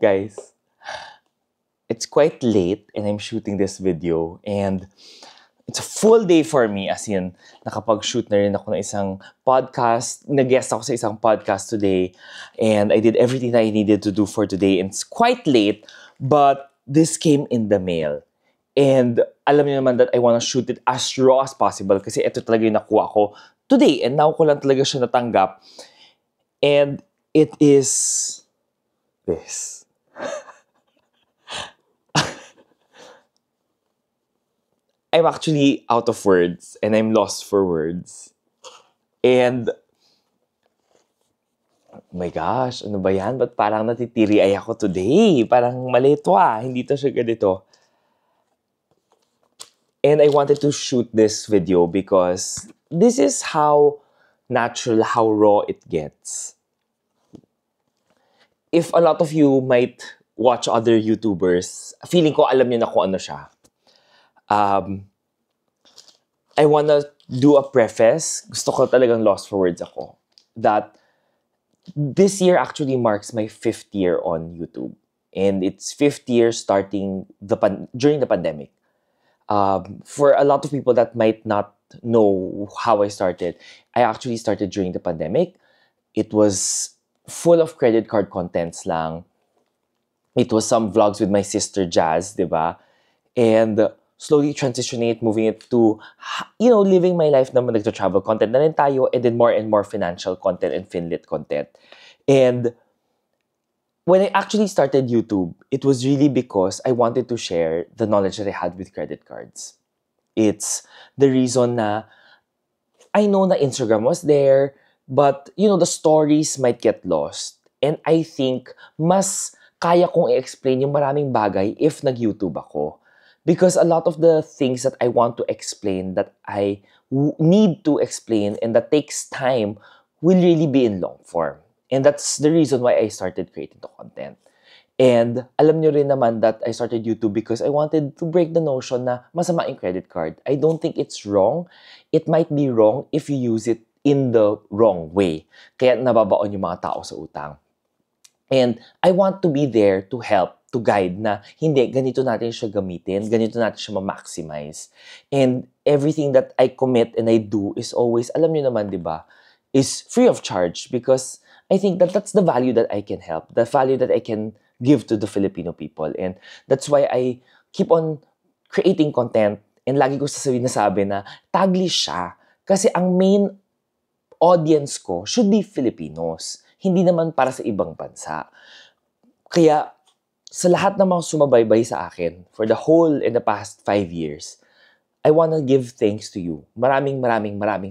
Guys, it's quite late and I'm shooting this video and it's a full day for me as in nakapag-shoot na rin ako ng isang podcast. Nag-guest ako sa isang podcast today and I did everything that I needed to do for today and it's quite late but this came in the mail. And alam niyo naman that I wanna shoot it as raw as possible kasi ito talaga yung nakuha ko today and now ko lang talaga siya natanggap. And it is this. I'm actually out of words and I'm lost for words. And, oh my gosh, ano ba yan? Ba't parang natitiri-ay ako today? Parang mali ito hindi to siya ganito. And I wanted to shoot this video because this is how natural, how raw it gets. If a lot of you might watch other YouTubers, feeling ko alam niyo na kung ano siya. I wanna do a preface. Gusto ko talagang lost for words ako. That this year actually marks my 5th year on YouTube. And it's 5th year starting during the pandemic. For a lot of people that might not know how I started, I actually started during the pandemic. It was full of credit card contents lang. It was some vlogs with my sister Jazz, diba? And slowly transitioning it, moving it to, living my life naman nagta-travel content na rin tayo and then more and more financial content and Finlit content. And when I actually started YouTube, it was really because I wanted to share the knowledge that I had with credit cards. It's the reason na I know na Instagram was there, but, the stories might get lost. And I think mas kaya kong i-explain yung maraming bagay if nag-YouTube ako. Because a lot of the things that I want to explain, that I need to explain, and that takes time, will really be in long form. And that's the reason why I started creating the content. And alam nyo rin naman that I started YouTube because I wanted to break the notion na masama yung credit card. I don't think it's wrong. It might be wrong if you use it in the wrong way. Kaya nababaon yung mga tao sa utang. And I want to be there to help, to guide na hindi, ganito natin siya gamitin, ganito natin siya ma-maximize. And everything that I commit and I do is always, alam niyo naman, di ba, is free of charge because I think that that's the value that I can help, the value that I can give to the Filipino people. And that's why I keep on creating content and lagi ko nasabi na taglish siya. Kasi ang main audience ko should be Filipinos. Hindi naman para sa ibang bansa. Kaya, sa lahat ng mga sumabaybay sa akin for the whole in the past 5 years, I wanna give thanks to you. Maraming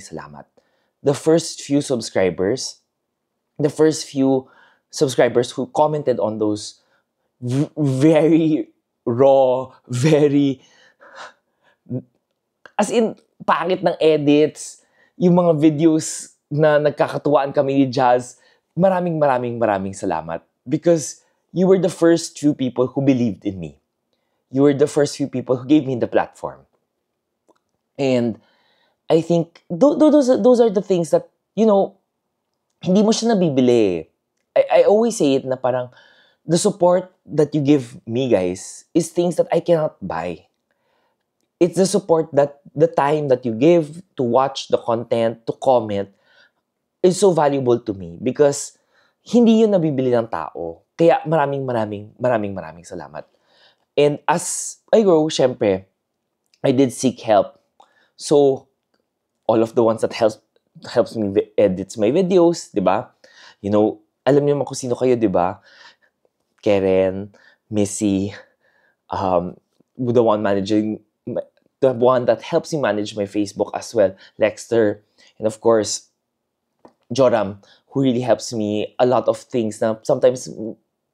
salamat. The first few subscribers who commented on those very raw, very, as in, pangit ng edits, yung mga videos na nagkakatuwaan kami ni Jazz, maraming salamat. Because you were the first few people who believed in me. You were the first few people who gave me the platform. And I think those are the things that, hindi mo siya nabibili. I always say it na parang the support that you give me, guys, is things that I cannot buy. It's the support that the time that you give to watch the content, to comment, is so valuable to me because hindi yun nabibili ng tao. Kaya maraming salamat. And as I grow, syempre, I did seek help. So, all of the ones that helps me edit my videos, di ba? Alam niyo naman kung sino kayo, di ba? Karen, Missy, the one that helps me manage my Facebook as well, Lexter, and of course, Joram, who really helps me a lot of things na sometimes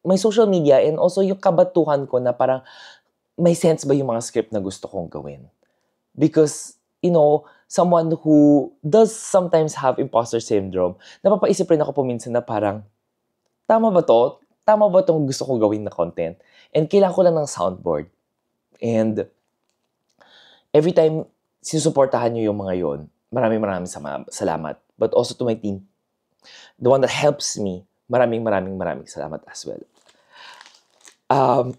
my social media and also yung kabatuhan ko na parang may sense ba yung mga script na gusto kong gawin. Because, someone who does sometimes have imposter syndrome, napapaisip rin ako paminsan na parang, tama ba to? Tama ba itong gusto kong gawin na content? And kailangan ko lang ng soundboard. And every time sinusuportahan nyo yung mga yon, maraming salamat. But also to my team, the one that helps me, maraming salamat as well. Um,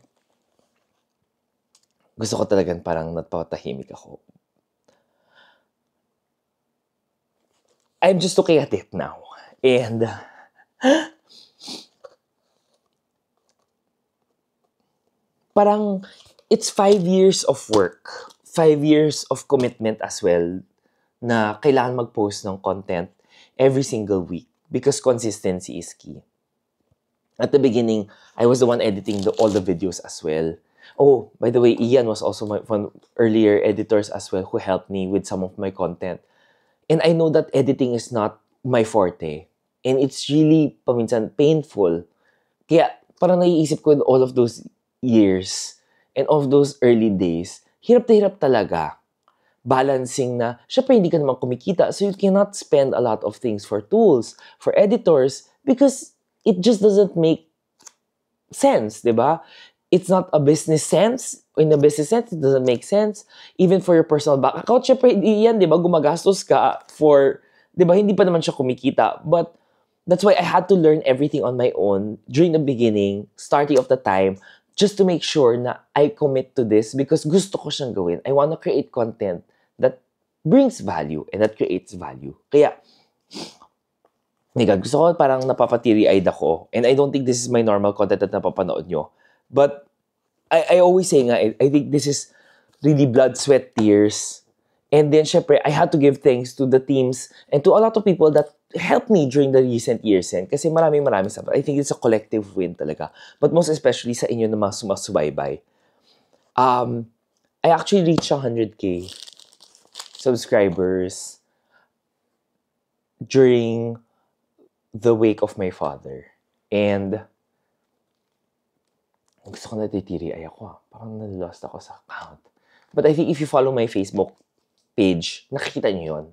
gusto ko talagang parang napatahimik ako. I'm just looking at it now. And parang it's 5 years of work. 5 years of commitment as well na kailangan mag-post ng content every single week because consistency is key. At the beginning, I was the one editing all the videos as well. Oh, by the way, Ian was also one earlier editors as well who helped me with some of my content. And I know that editing is not my forte. And it's really, paminsan, painful. Kaya, parang naiisip ko in all of those years and of those early days, hirap na hirap talaga. Balancing na, syempre hindi ka naman kumikita, so you cannot spend a lot of things for tools, for editors, because it just doesn't make sense, di ba? It's not a business sense. In a business sense, it doesn't make sense. Even for your personal bank account, syempre, yan, di ba, gumagastos ka for, di ba, hindi pa naman siya kumikita. But that's why I had to learn everything on my own during the beginning, starting of the time, just to make sure na I commit to this because gusto ko siyang gawin. I want to create content that brings value and that creates value. Kaya, gusto ko parang napapatiri-eyed ako. And I don't think this is my normal content na napapanood nyo. But I always say nga, I think this is really blood, sweat, tears. And then, syempre, I had to give thanks to the teams and to a lot of people that helped me during the recent years. Kasi maraming sa I think it's a collective win talaga. But most especially sa inyo na mga sumasubaybay. I actually reached 100K subscribers during the wake of my father. And gusto ko natitiri ay ako. Parang nalost ako sa account. But I think if you follow my Facebook page, nakikita niyo yun.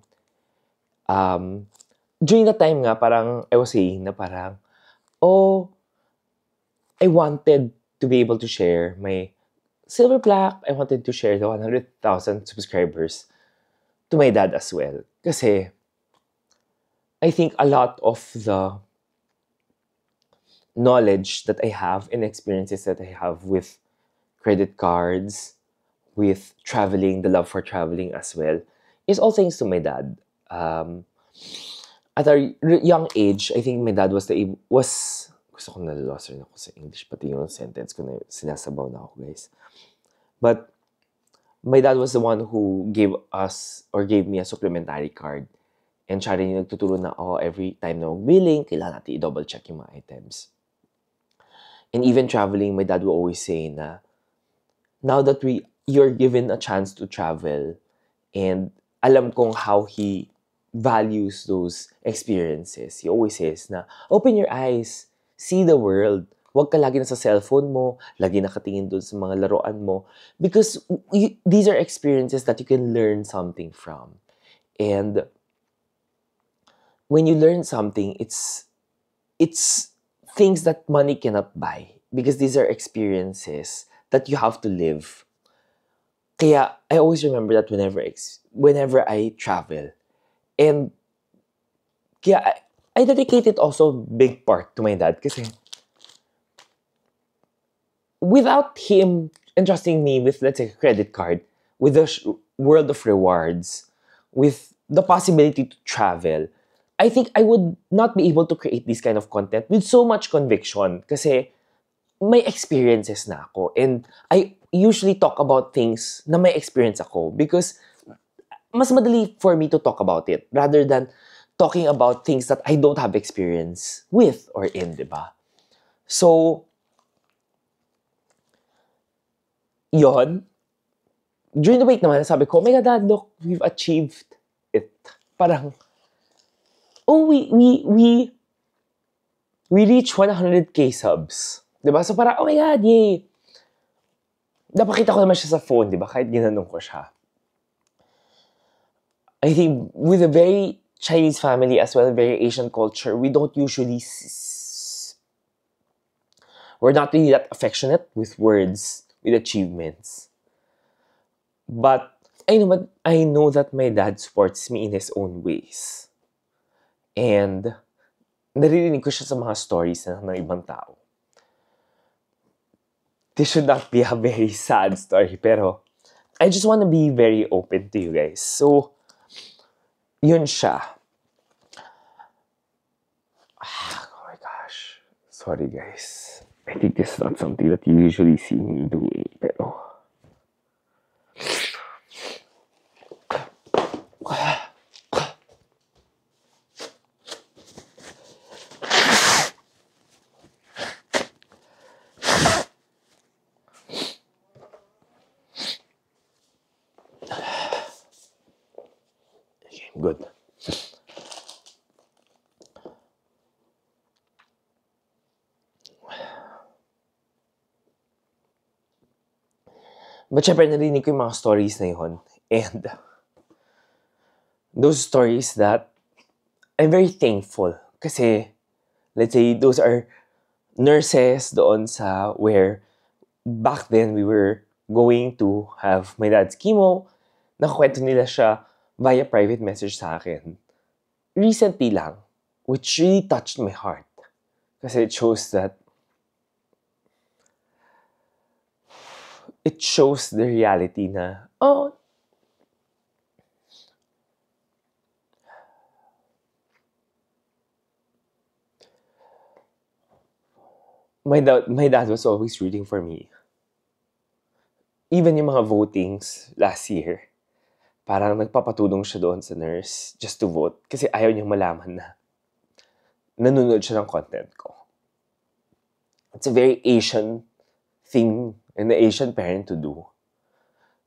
During that time nga, parang I was saying na parang, oh, I wanted to be able to share my silver plaque. I wanted to share the 100,000 subscribers to my dad as well. Kasi I think a lot of the knowledge that I have and experiences that I have with credit cards, with traveling, the love for traveling as well, is all thanks to my dad. At a young age, I think my dad was gusto ko na-lost rin ako sa English, pati yung sentence ko na sinasabaw na ako, guys. But my dad was the one who gave me a supplementary card. And siya rin yung nagtuturo na, every time na mag-billing, kailangan natin i-double check yung mga items. And even traveling, my dad will always say na, now that you're given a chance to travel, and alam kong how he values those experiences. He always says na, open your eyes, see the world. Huwag ka lagi na sa cellphone mo, lagi nakatingin doon sa mga laruan mo. Because these are experiences that you can learn something from. And when you learn something, it's things that money cannot buy. Because these are experiences that you have to live. Kaya I always remember that whenever I travel. And kaya I dedicated also big part to my dad kasi without him entrusting me with, let's say, a credit card, with the world of rewards, with the possibility to travel, I think I would not be able to create this kind of content with so much conviction kasi may experiences na ako. And I usually talk about things na may experience ako because mas madali for me to talk about it rather than talking about things that I don't have experience with or in, diba? So, yon. During the week naman, sabi ko, oh my God, Dad, look, we've achieved it. Parang, we reached 100K subs. Diba? So parang, oh my God, yay! Napakita ko naman siya sa phone, diba? Kahit ginanong ko siya. I think with a very Chinese family as well, very Asian culture, we don't usually... We're not really that affectionate with words, with achievements. But I know that my dad supports me in his own ways. And naririnig ko siya sa mga stories ng ibang tao. this should not be a very sad story, pero I just want to be very open to you guys. So, yun siya. Oh my gosh. Sorry guys. I think this is not something that you usually see me doing, pero... Okay, good. But syempre, narinig ko yung mga stories na yun. And those stories that I'm very thankful. Kasi, let's say, those are nurses doon sa where back then we were going to have my dad's chemo. Nakakwento nila siya via private message sa akin. Recently lang, which really touched my heart. Kasi it shows the reality na, oh, my dad was always rooting for me. Even yung mga votings last year, parang nagpapatulong siya doon sa nurse just to vote. Kasi ayaw niyang malaman na nanonood siya ng content ko. It's a very Asian thing and the Asian parent to do.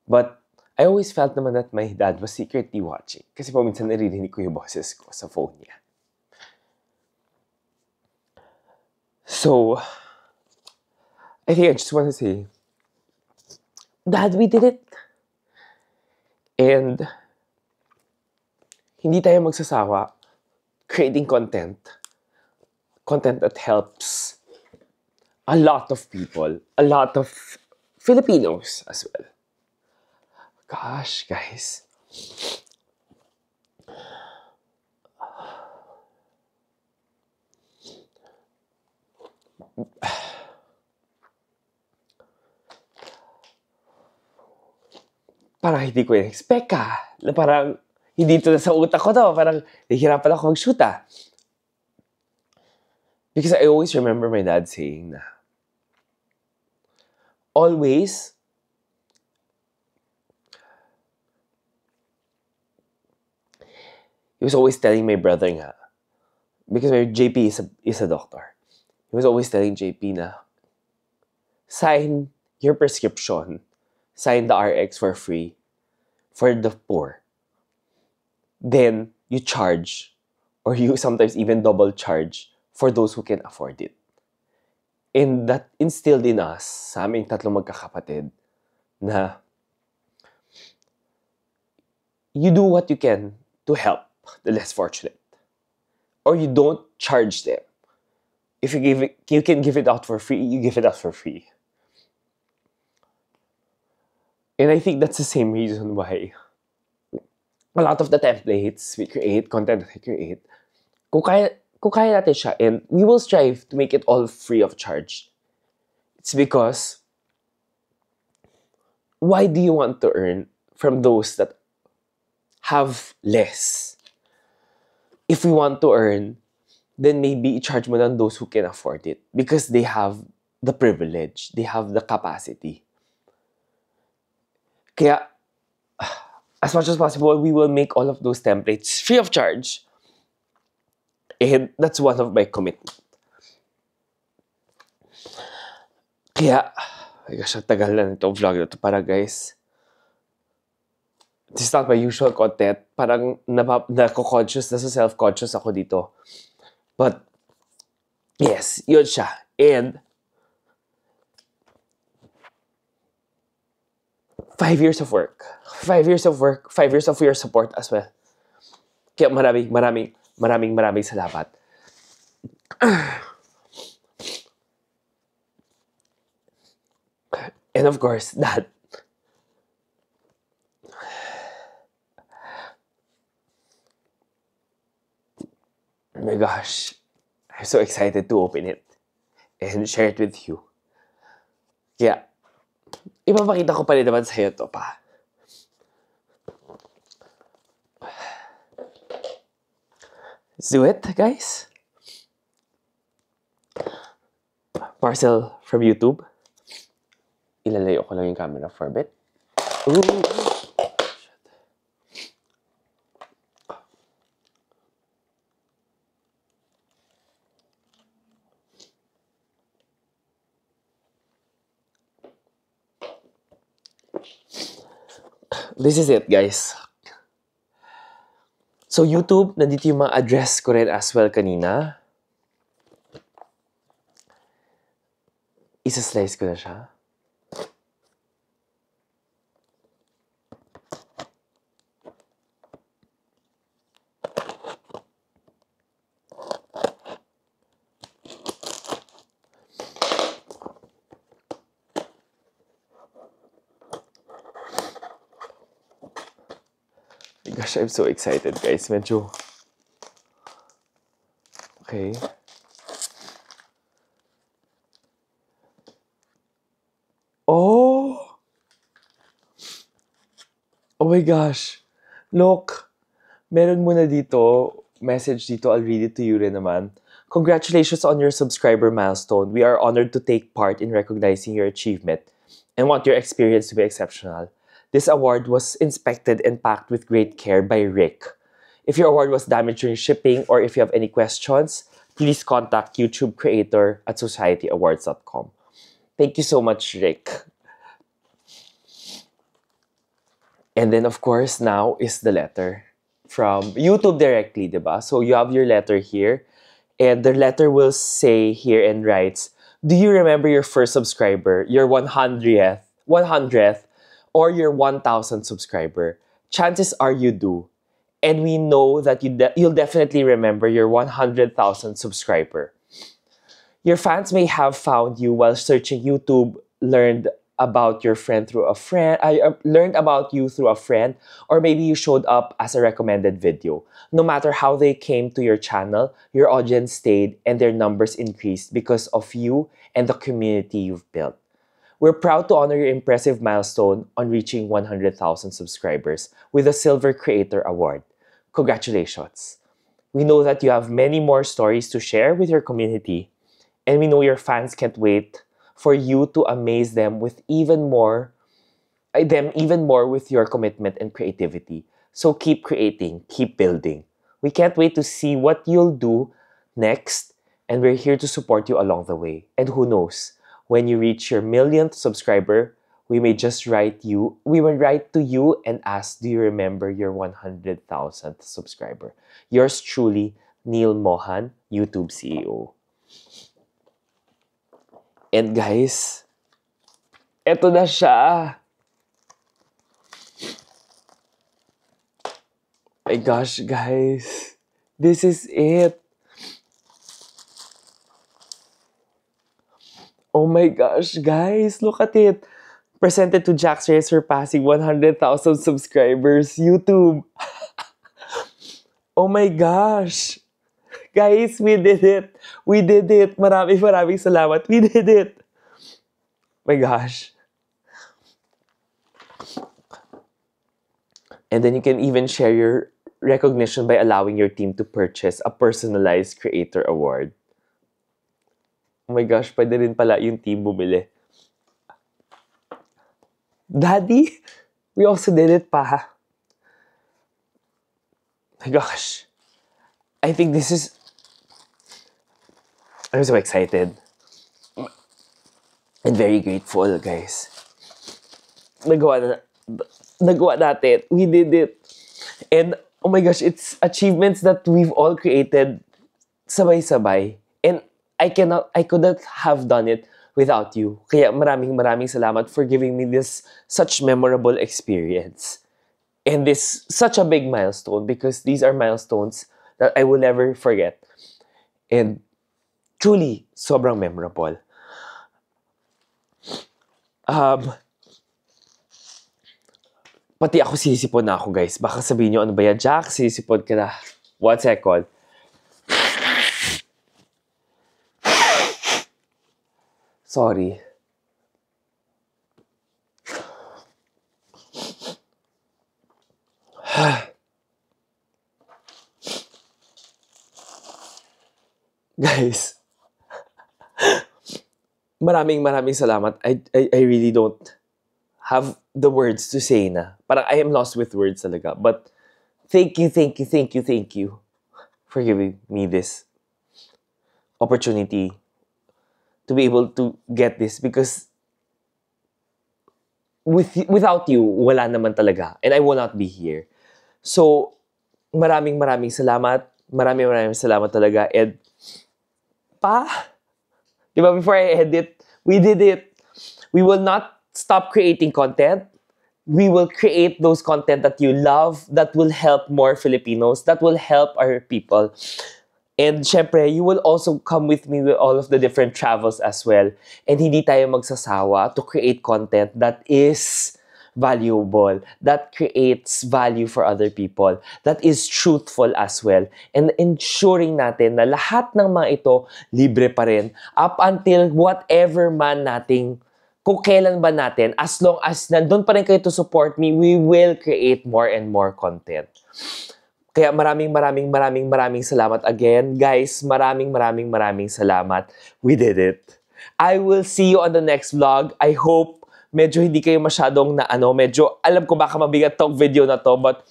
But I always felt naman that my dad was secretly watching. Kasi po minsan naririnig ko yung boses ko sa phone niya. So, I think I just want to say, Dad, we did it. And hindi tayo magsasawa creating content that helps a lot of people, a lot of Filipinos as well. Gosh, guys. Parang hindi ko in-expect na parang hindi ito sa utak ko to. Parang nahihirapan ako mag-shoot Because I always remember my dad saying na always he was always telling my brother nga, because my JP is a doctor. He was always telling JP na sign your prescription, sign the RX for free for the poor. Then you charge, or you sometimes even double charge for those who can afford it. And that instilled in us, sa aming tatlong magkakapatid, na you do what you can to help the less fortunate. Or you don't charge them. If you can give it out for free, you give it out for free. And I think that's the same reason why a lot of the templates we create, content that we create, kung kaya natin siya, and we will strive to make it all free of charge. It's because, why do you want to earn from those that have less? If we want to earn, then maybe i-charge mo lang those who can afford it because they have the privilege, they have the capacity. Kaya, as much as possible, we will make all of those templates free of charge. And that's one of my commitments. Kaya, ay gosh, ang tagal na nito vlog na to para guys. This is not my usual content. Parang nako-conscious, nasa self-conscious ako dito. But, yes, yun siya. And, 5 years of work. 5 years of work. 5 years of your support as well. Kaya maraming salamat. And of course, that. Oh my gosh. I'm so excited to open it and share it with you. Kaya, ipapakita ko pa rin naman sa'yo to pa. Let's do it, guys. Parcel from YouTube. Ilalayo ko lang yung camera for a bit. Ooh. This is it, guys. So, YouTube, nandito yung mga address ko rin as well kanina. Isa-slice ko na siya. Gosh, I'm so excited, guys. Medyo... Okay. Oh! Oh my gosh. Look. Meron muna dito. Message dito. I'll read it to you rin naman. Congratulations on your subscriber milestone. We are honored to take part in recognizing your achievement and want your experience to be exceptional. This award was inspected and packed with great care by Rick. If your award was damaged during shipping or if you have any questions, please contact YouTube creator at societyawards.com. Thank you so much, Rick. And then, of course, now is the letter from YouTube directly, diba? So you have your letter here. And the letter will say here and writes, do you remember your first subscriber, your 100th, or your 1,000th subscriber? Chances are you do. And we know that you'll definitely remember your 100,000 subscriber. Your fans may have found you while searching YouTube, learned about you through a friend, or maybe you showed up as a recommended video. No matter how they came to your channel, your audience stayed and their numbers increased because of you and the community you've built. We're proud to honor your impressive milestone on reaching 100,000 subscribers with the Silver Creator Award. Congratulations! We know that you have many more stories to share with your community, and we know your fans can't wait for you to amaze them with even more with your commitment and creativity. So keep creating, keep building. We can't wait to see what you'll do next, and we're here to support you along the way. And who knows, when you reach your millionth subscriber, we may write to you and ask, do you remember your 100,000th subscriber? Yours truly, Neil Mohan, YouTube CEO. And guys, eto na siya. My gosh, guys. This is it. Oh my gosh, guys. Look at it. Presented to Jax Reyes surpassing 100,000 subscribers. YouTube. Oh my gosh. Guys, we did it. We did it. Maraming salamat. We did it. My gosh. And then you can even share your recognition by allowing your team to purchase a personalized creator award. Oh my gosh, pwede rin pala yung team bumili. Daddy, we also did it pa. My gosh. I think this is... I'm so excited. And very grateful, guys. Nagawa natin. We did it. And, oh my gosh, it's achievements that we've all created sabay-sabay. And I couldn't have done it without you. Kaya maraming salamat for giving me this such memorable experience. And this such a big milestone, because these are milestones that I will never forget. And truly, sobrang memorable. Pati ako sisipon na ako, guys. Baka sabihin nyo, ano ba yan, Jack? Sisipon ka na. 1 second. Sorry. Guys, maraming salamat. I really don't have the words to say na. Parang I am lost with words talaga. But thank you, thank you, thank you, thank you for giving me this opportunity to be able to get this because without you, wala naman talaga. And I will not be here. So, maraming salamat. Maraming salamat talaga. And, di ba, before I edit, we did it. We will not stop creating content. We will create those content that you love, that will help more Filipinos, that will help our people. And syempre, you will also come with me with all of the different travels as well. And hindi tayo magsasawa to create content that is valuable, that creates value for other people, that is truthful as well. And ensuring natin na lahat ng mga ito, libre pa rin. Up until whatever man nating, kung kailan ba natin, as long as nandun pa rin kayo to support me, we will create more and more content. Kaya maraming salamat again. Guys, maraming salamat. We did it. I will see you on the next vlog. I hope medyo hindi kayo masyadong medyo alam ko baka mabigat tong video na to, but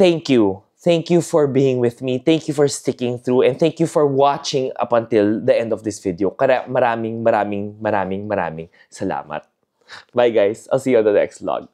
thank you. Thank you for being with me. Thank you for sticking through. And thank you for watching up until the end of this video. Kaya maraming salamat. Bye guys. I'll see you on the next vlog.